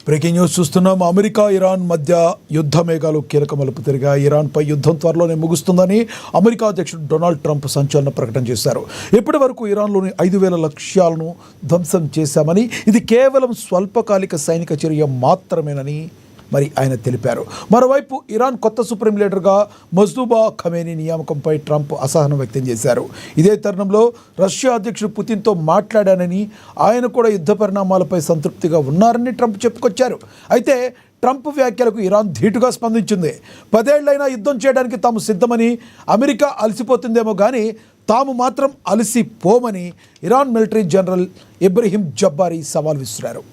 Breaking news చూస్తున్నాం. America Iran మధ్య యుద్ధ మేఘాలు కీలక మలుపు తిరిగాయి. ఇరాన్పై యుద్ధం త్వరలోనే ముగుస్తుందని అమెరికా అధ్యక్షుడు డొనాల్డ్ ట్రంప్ సంచలన ప్రకటన చేశారు. ఇప్పటి వరకు ఇరాన్లోని 5,000 లక్ష్యాలను ధ్వంసం చేశామని, ఇది కేవలం స్వల్పకాలిక సైనిక చర్య మాత్రమేనని మరి ఆయన తెలిపారు. మరోవైపు ఇరాన్ కొత్త సుప్రీం లీడర్గా మజ్దూబా ఖమేనీ నియామకంపై ట్రంప్ అసహనం వ్యక్తం చేశారు. ఇదే తరుణంలో రష్యా అధ్యక్షుడు పుతిన్తో మాట్లాడానని, ఆయన కూడా యుద్ధ పరిణామాలపై సంతృప్తిగా ఉన్నారని ట్రంప్ చెప్పుకొచ్చారు. అయితే ట్రంప్ వ్యాఖ్యలకు ఇరాన్ ధీటుగా స్పందించింది. 10 ఏళ్లైనా యుద్ధం చేయడానికి తాము సిద్ధమని, అమెరికా అలసిపోతుందేమో కానీ తాము మాత్రం అలసిపోమని ఇరాన్ మిలిటరీ జనరల్ ఇబ్రహీం జబ్బారీ సవాల్ విసిరారు.